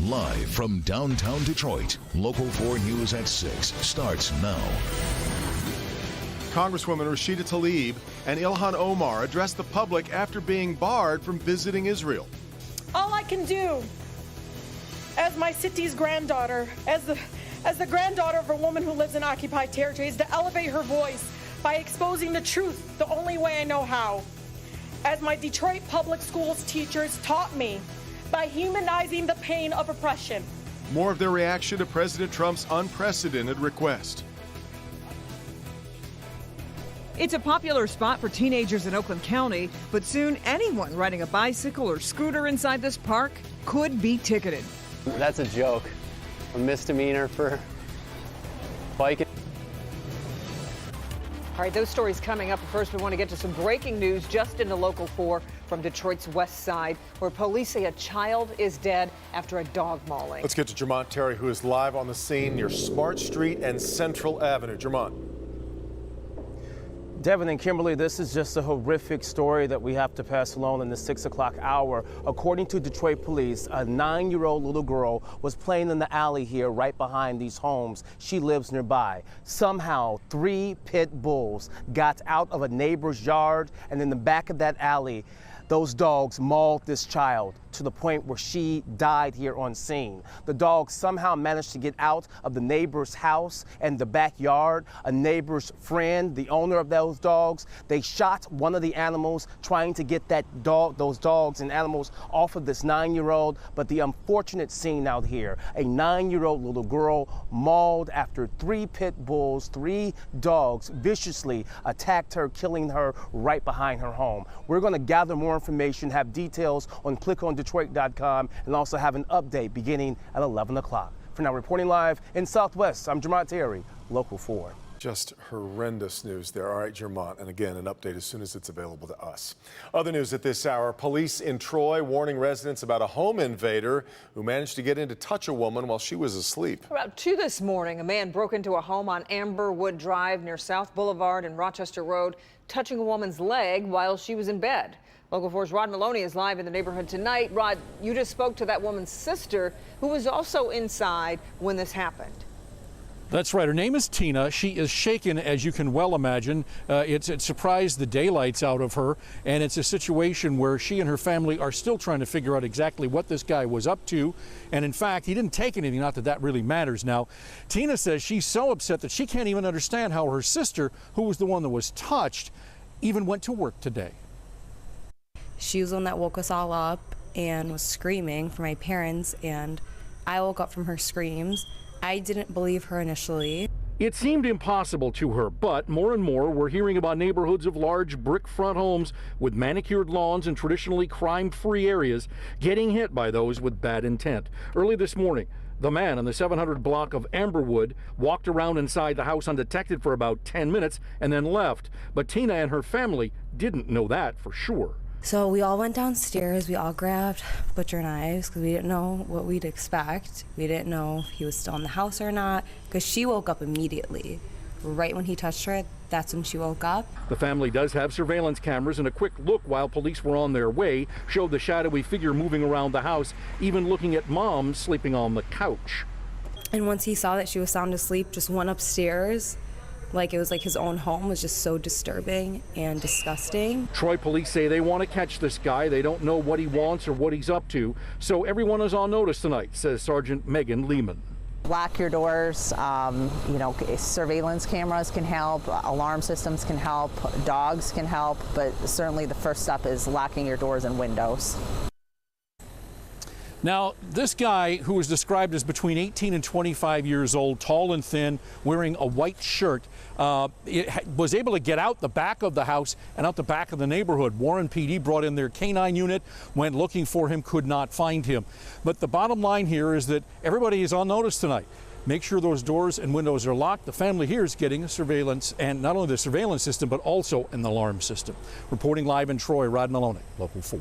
Live from downtown Detroit, Local 4 News at 6 starts now. Congresswoman Rashida Tlaib and Ilhan Omar addressed the public after being barred from visiting Israel. All I can do as my city's granddaughter, as the granddaughter of a woman who lives in occupied territory, is to elevate her voice by exposing the truth the only way I know how. As my Detroit public schools teachers taught me, by humanizing the pain of oppression. More of their reaction to President Trump's unprecedented request. It's a popular spot for teenagers in Oakland County, but soon anyone riding a bicycle or scooter inside this park could be ticketed. That's a joke. A misdemeanor for biking. All right, those stories coming up. First, we want to get to some breaking news just into Local 4 from Detroit's west side, where police say a child is dead after a dog mauling. Let's get to Jermont Terry, who is live on the scene near Smart Street and Central Avenue. Jermont. Devin and Kimberly, this is just a horrific story that we have to pass along in the 6 o'clock hour. According to Detroit police, a 9-year-old little girl was playing in the alley here right behind these homes. She lives nearby. Somehow, 3 pit bulls got out of a neighbor's yard, and in the back of that alley, those dogs mauled this child to the point where she died here on scene. The dogs somehow managed to get out of the neighbor's house and the backyard. A neighbor's friend, the owner of those dogs, they shot one of the animals trying to get those dogs and animals off of this 9-year-old. But the unfortunate scene out here, a 9-year-old little girl mauled after 3 pit bulls, 3 dogs viciously attacked her, killing her right behind her home. We're going to gather more information, have details on clickondetroit.com, and also have an update beginning at 11 o'clock. For now, reporting live in Southwest, I'm Jermont Terry, Local 4. Just horrendous news there. All right, Jermont, and again, an update as soon as it's available to us. Other news at this hour, police in Troy warning residents about a home invader who managed to get in to touch a woman while she was asleep. About 2 this morning, a man broke into a home on Amberwood Drive near South Boulevard and Rochester Road, touching a woman's leg while she was in bed. Local 4's Rod Maloney is live in the neighborhood tonight. Rod, you just spoke to that woman's sister, who was also inside when this happened. That's right. Her name is Tina. She is shaken, as you can well imagine. It surprised the daylights out of her, and it's a situation where she and her family are still trying to figure out exactly what this guy was up to. And in fact, he didn't take anything, not that that really matters now. Tina says she's so upset that she can't even understand how her sister, who was the one that was touched, even went to work today. She was the one that woke us all up and was screaming for my parents, and I woke up from her screams. I didn't believe her initially. It seemed impossible to her, but more and more we're hearing about neighborhoods of large brick front homes with manicured lawns and traditionally crime-free areas getting hit by those with bad intent. Early this morning, the man on the 700 block of Amberwood walked around inside the house undetected for about 10 minutes and then left. But Tina and her family didn't know that for sure. So we all went downstairs, we all grabbed butcher knives because we didn't know what we'd expect. We didn't know if he was still in the house or not, because she woke up immediately. Right when he touched her, that's when she woke up. The family does have surveillance cameras, and a quick look while police were on their way showed the shadowy figure moving around the house, even looking at Mom sleeping on the couch. And once he saw that she was sound asleep, just went upstairs. Like it was like his own home. Was just so disturbing and disgusting. Troy police say they want to catch this guy. They don't know what he wants or what he's up to. So everyone is on notice tonight, says Sergeant Megan Lehman. Lock your doors, surveillance cameras can help, alarm systems can help, dogs can help, but certainly the first step is locking your doors and windows. Now, this guy, who was described as between 18 and 25 years old, tall and thin, wearing a white shirt, was able to get out the back of the house and out the back of the neighborhood. Warren PD brought in their K-9 unit, went looking for him, could not find him. But the bottom line here is that everybody is on notice tonight. Make sure those doors and windows are locked. The family here is getting a surveillance, and not only the surveillance system, but also an alarm system. Reporting live in Troy, Rod Maloney, Local 4.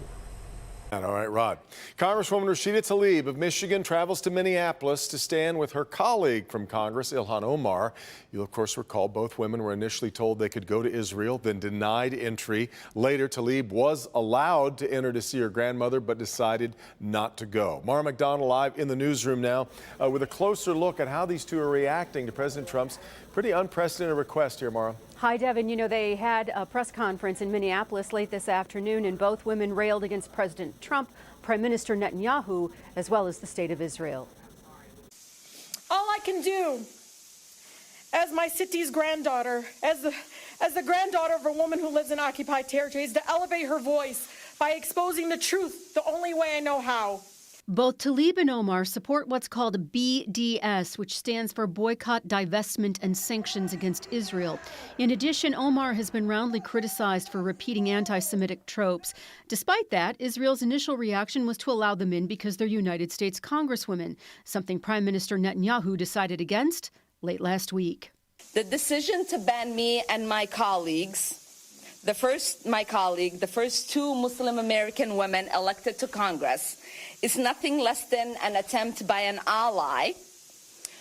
All right, Rod. Congresswoman Rashida Tlaib of Michigan travels to Minneapolis to stand with her colleague from Congress, Ilhan Omar. You'll, of course, recall both women were initially told they could go to Israel, then denied entry. Later, Tlaib was allowed to enter to see her grandmother, but decided not to go. Mara McDonald live in the newsroom now with a closer look at how these two are reacting to President Trump's pretty unprecedented request here, Mara. Hi, Devin. You know, they had a press conference in Minneapolis late this afternoon, and both women railed against President Trump, Prime Minister Netanyahu, as well as the state of Israel. All I can do as my city's granddaughter, as the granddaughter of a woman who lives in occupied territory, is to elevate her voice by exposing the truth the only way I know how. Both Tlaib and Omar support what's called BDS, which stands for Boycott, Divestment, and Sanctions Against Israel. In addition, Omar has been roundly criticized for repeating anti-Semitic tropes. Despite that, Israel's initial reaction was to allow them in because they're United States congresswomen, something Prime Minister Netanyahu decided against late last week. The decision to ban me and my colleagues, the first two Muslim American women elected to Congress, is nothing less than an attempt by an ally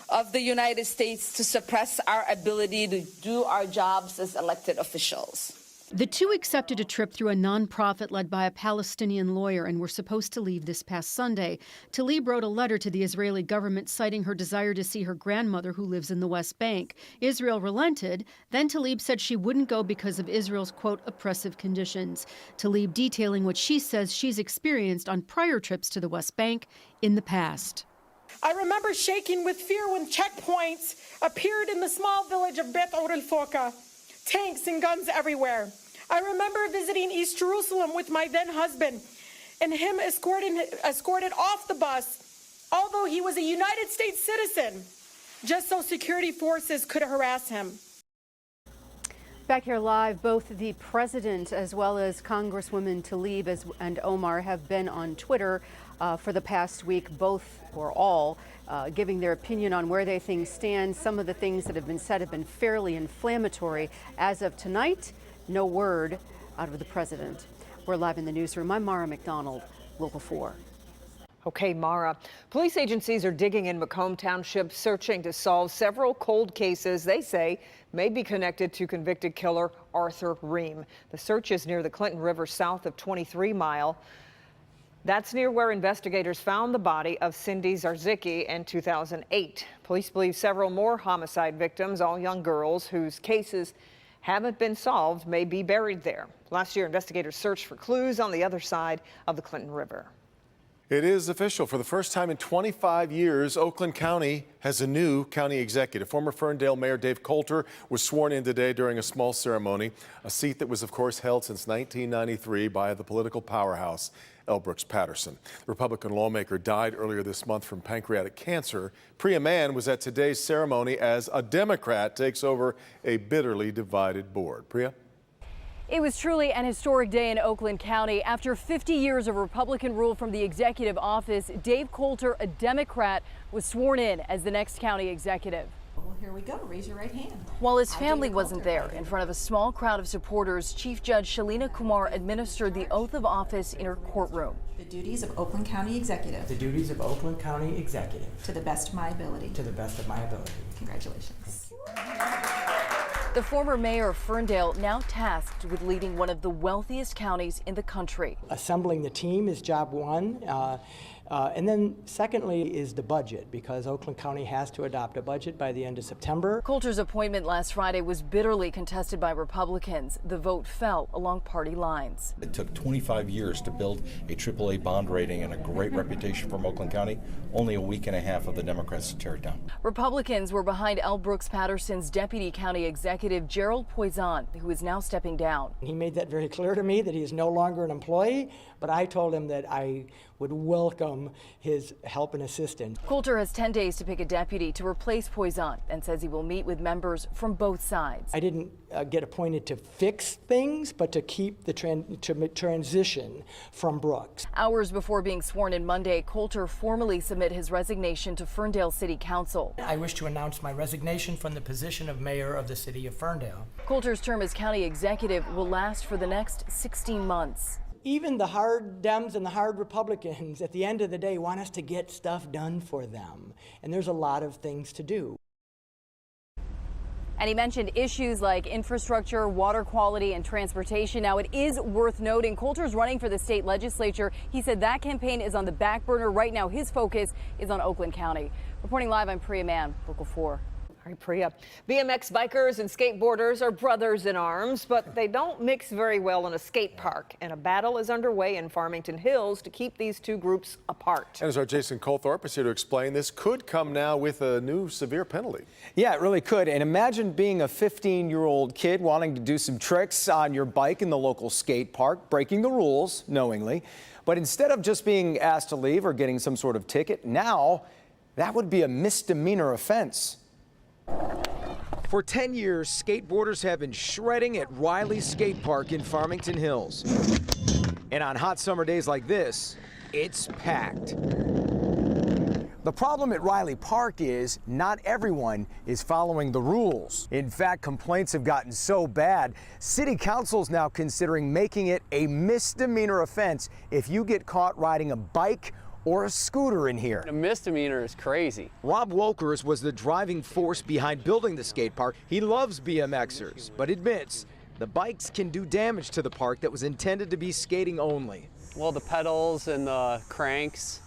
of the United States to suppress our ability to do our jobs as elected officials. The two accepted a trip through a nonprofit led by a Palestinian lawyer and were supposed to leave this past Sunday. Tlaib wrote a letter to the Israeli government citing her desire to see her grandmother who lives in the West Bank. Israel relented. Then Tlaib said she wouldn't go because of Israel's, quote, oppressive conditions. Tlaib detailing what she says she's experienced on prior trips to the West Bank in the past. I remember shaking with fear when checkpoints appeared in the small village of Beit Or el-Foka, tanks and guns everywhere. I remember visiting East Jerusalem with my then husband and him escorted off the bus, although he was a United States citizen, just so security forces could harass him. Back here live, both the president as well as Congresswomen Tlaib and Omar have been on Twitter for the past week, both or all, giving their opinion on where they think stand. Some of the things that have been said have been fairly inflammatory. As of tonight, no word out of the president. We're live in the newsroom. I'm Mara McDonald, Local 4. Okay, Mara. Police agencies are digging in Macomb Township, searching to solve several cold cases they say may be connected to convicted killer Arthur Ream. The search is near the Clinton River south of 23 Mile. That's near where investigators found the body of Cindy Zarzicki in 2008. Police believe several more homicide victims, all young girls whose cases haven't been solved, may be buried there. Last year, investigators searched for clues on the other side of the Clinton River. It is official. For the first time in 25 years, Oakland County has a new county executive. Former Ferndale Mayor Dave Coulter was sworn in today during a small ceremony, a seat that was, of course, held since 1993 by the political powerhouse L. Brooks Patterson. The Republican lawmaker died earlier this month from pancreatic cancer. Priya Mann was at today's ceremony as a Democrat takes over a bitterly divided board. Priya? It was truly an historic day in Oakland County. After 50 years of Republican rule from the executive office, Dave Coulter, a Democrat, was sworn in as the next county executive. Well, here we go. Raise your right hand. While his family wasn't there, in front of a small crowd of supporters, Chief Judge Shalina Kumar administered the oath of office in her courtroom. The duties of Oakland County Executive. The duties of Oakland County Executive. To the best of my ability. To the best of my ability. Congratulations. The former mayor of Ferndale now tasked with leading one of the wealthiest counties in the country. Assembling the team is job one. And then secondly is the budget, because Oakland County has to adopt a budget by the end of September. Coulter's appointment last Friday was bitterly contested by Republicans. The vote fell along party lines. It took 25 years to build a AAA bond rating and a great reputation from Oakland County. Only a week and a half of the Democrats to tear it down. Republicans were behind L. Brooks Patterson's deputy county executive, Gerald Poizon, who is now stepping down. He made that very clear to me that he is no longer an employee, but I told him that I would welcome his help and assistance. Coulter has 10 days to pick a deputy to replace Poizon and says he will meet with members from both sides. I didn't get appointed to fix things, but to keep the transition from Brooks. Hours before being sworn in Monday, Coulter formally submitted his resignation to Ferndale City Council. I wish to announce my resignation from the position of mayor of the city of Ferndale. Coulter's term as county executive will last for the next 16 months. even the hard Dems and the hard Republicans, at the end of the day, want us to get stuff done for them. And there's a lot of things to do. And he mentioned issues like infrastructure, water quality, and transportation. Now, it is worth noting Coulter's running for the state legislature. He said that campaign is on the back burner. Right now, his focus is on Oakland County. Reporting live, I'm Priya Mann, Local 4. All right, Priya. BMX bikers and skateboarders are brothers in arms, but they don't mix very well in a skate park. And a battle is underway in Farmington Hills to keep these two groups apart. And as our Jason Colthorpe is here to explain, this could come now with a new severe penalty. Yeah, it really could. And imagine being a 15-year-old kid wanting to do some tricks on your bike in the local skate park, breaking the rules knowingly. But instead of just being asked to leave or getting some sort of ticket, now that would be a misdemeanor offense. For 10 years, skateboarders have been shredding at Riley's Skate Park in Farmington Hills. And on hot summer days like this, it's packed. The problem at Riley Park is not everyone is following the rules. In fact, complaints have gotten so bad, City Council is now considering making it a misdemeanor offense if you get caught riding a bike or a scooter in here. A misdemeanor is crazy. Rob Wolkers was the driving force behind building the skate park. He loves BMXers, but admits the bikes can do damage to the park that was intended to be skating only. Well, the pedals and the cranks,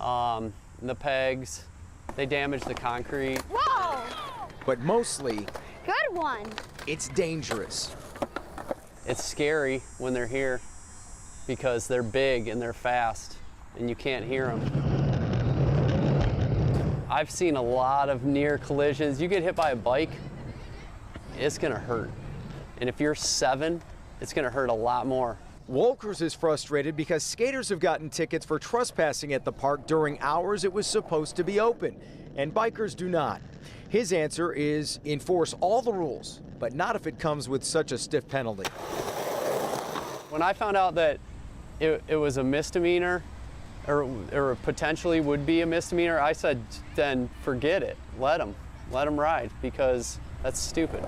and the pegs, they damage the concrete. Whoa! But mostly, Good one. it's dangerous. It's scary when they're here because they're big and they're fast and you can't hear them. I've seen a lot of near collisions. You get hit by a bike, it's gonna hurt. And if you're 7, it's gonna hurt a lot more. Wolkers is frustrated because skaters have gotten tickets for trespassing at the park during hours it was supposed to be open, and bikers do not. His answer is enforce all the rules, but not if it comes with such a stiff penalty. When I found out that it was a misdemeanor, or potentially would be a misdemeanor, I said, then forget it. Let them ride, because that's stupid.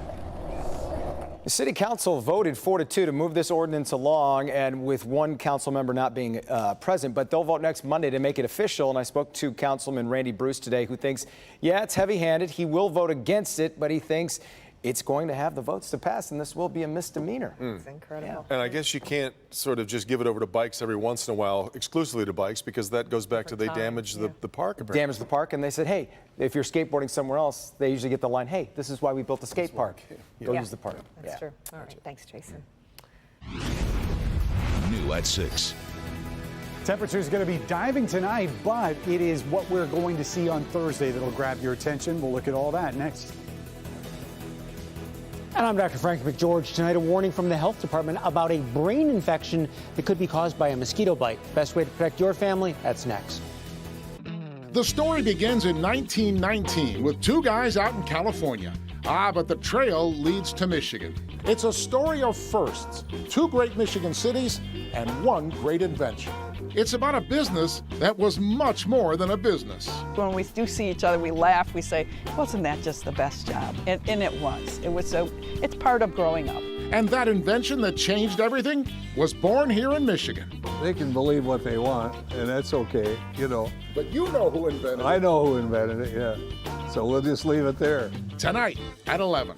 The City Council voted 4-2 to move this ordinance along, and with one council member not being present, but they'll vote next Monday to make it official. And I spoke to Councilman Randy Bruce today, who thinks, yeah, it's heavy-handed. He will vote against it, but he thinks it's going to have the votes to pass, and this will be a misdemeanor. It's incredible. And I guess you can't sort of just give it over to bikes every once in a while, exclusively to bikes, because that goes back to they damage the park. Apparently. Damage the park, and they said, hey, if you're skateboarding somewhere else, they usually get the line, hey, this is why we built the skate park. Go use the park. That's true. All right, thanks, Jason. New at 6. Temperature is going to be diving tonight, but it is what we're going to see on Thursday that'll grab your attention. We'll look at all that next. And I'm Dr. Frank McGeorge. Tonight, a warning from the health department about a brain infection that could be caused by a mosquito bite. Best way to protect your family? That's next. The story begins in 1919 with 2 guys out in California. But the trail leads to Michigan. It's a story of firsts, 2 great Michigan cities and 1 great invention. It's about a business that was much more than a business. When we do see each other, we laugh, we say, wasn't that just the best job? And it was. It's part of growing up. And that invention that changed everything was born here in Michigan. They can believe what they want, and that's okay, you know. But you know who invented it. I know who invented it, yeah. So we'll just leave it there. Tonight at 11.